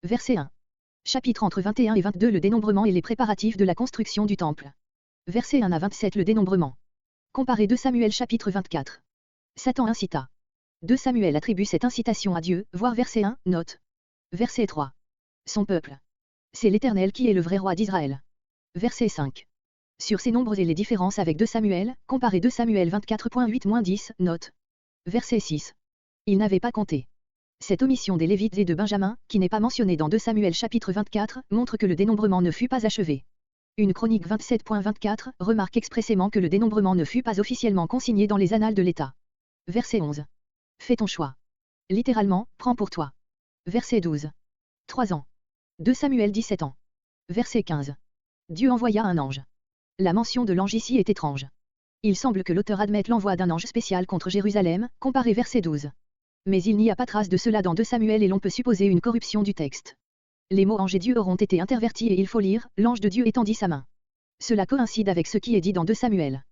Verset 1. Chapitre entre 21 et 22 le dénombrement et les préparatifs de la construction du temple. Verset 1 à 27 le dénombrement. Comparez 2 Samuel chapitre 24. Satan incita. 2 Samuel attribue cette incitation à Dieu, voir verset 1, note. Verset 3. Son peuple. C'est l'Éternel qui est le vrai roi d'Israël. Verset 5. Sur ces nombres et les différences avec 2 Samuel, comparez 2 Samuel 24.8-10, note. Verset 6. Il n'avait pas compté. Cette omission des Lévites et de Benjamin, qui n'est pas mentionnée dans 2 Samuel chapitre 24, montre que le dénombrement ne fut pas achevé. Une chronique 27.24 remarque expressément que le dénombrement ne fut pas officiellement consigné dans les annales de l'État. Verset 11. Fais ton choix. Littéralement, prends pour toi. Verset 12. 3 ans. 2 Samuel 17 ans. Verset 15. Dieu envoya un ange. La mention de l'ange ici est étrange. Il semble que l'auteur admette l'envoi d'un ange spécial contre Jérusalem, comparé verset 12. Mais il n'y a pas trace de cela dans 2 Samuel et l'on peut supposer une corruption du texte. Les mots ange et Dieu auront été intervertis et il faut lire, l'ange de Dieu étendit sa main. Cela coïncide avec ce qui est dit dans 2 Samuel.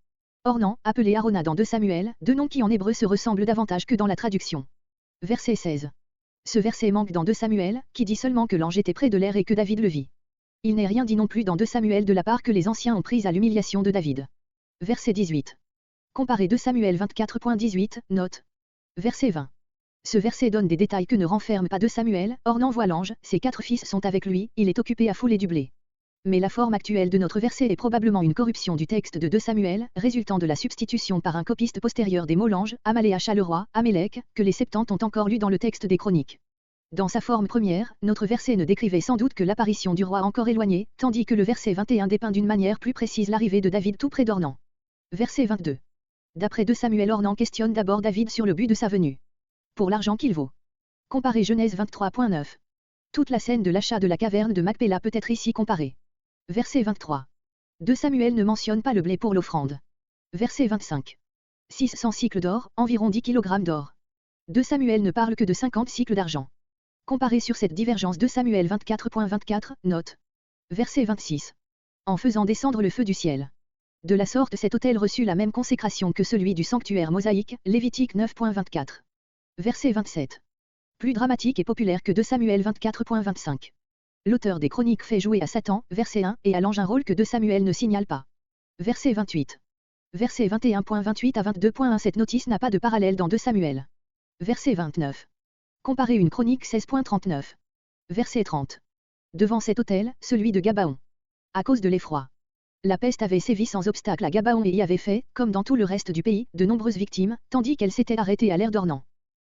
Ornan, appelé Arona dans 2 Samuel, deux noms qui en hébreu se ressemblent davantage que dans la traduction. Verset 16. Ce verset manque dans 2 Samuel, qui dit seulement que l'ange était près de l'air et que David le vit. Il n'est rien dit non plus dans 2 Samuel de la part que les anciens ont pris à l'humiliation de David. Verset 18. Comparez 2 Samuel 24.18, note. Verset 20. Ce verset donne des détails que ne renferme pas 2 Samuel, Ornan voit l'ange, ses 4 fils sont avec lui, il est occupé à fouler du blé. Mais la forme actuelle de notre verset est probablement une corruption du texte de 2 Samuel, résultant de la substitution par un copiste postérieur des mots l'ange, Amaléacha le roi, Amélec, que les Septante ont encore lu dans le texte des Chroniques. Dans sa forme première, notre verset ne décrivait sans doute que l'apparition du roi encore éloigné, tandis que le verset 21 dépeint d'une manière plus précise l'arrivée de David tout près d'Ornan. Verset 22. D'après 2 Samuel, Ornan questionne d'abord David sur le but de sa venue. Pour l'argent qu'il vaut. Comparez Genèse 23.9. Toute la scène de l'achat de la caverne de Macpéla peut être ici comparée. Verset 23. 2 Samuel ne mentionne pas le blé pour l'offrande. Verset 25. 600 cycles d'or, environ 10 kg d'or. 2 Samuel ne parle que de 50 cycles d'argent. Comparez sur cette divergence 2 Samuel 24.24, note. Verset 26. En faisant descendre le feu du ciel. De la sorte cet autel reçut la même consécration que celui du sanctuaire mosaïque, Lévitique 9.24. Verset 27. Plus dramatique et populaire que 2 Samuel 24.25. L'auteur des Chroniques fait jouer à Satan, verset 1, et à l'ange un rôle que 2 Samuel ne signale pas. Verset 28. Verset 21.28 à 22.1 cette notice n'a pas de parallèle dans 2 Samuel. Verset 29. Comparez une Chronique 16.39. Verset 30. Devant cet autel, celui de Gabaon. À cause de l'effroi. La peste avait sévi sans obstacle à Gabaon et y avait fait, comme dans tout le reste du pays, de nombreuses victimes, tandis qu'elle s'était arrêtée à l'ère d'Ornan.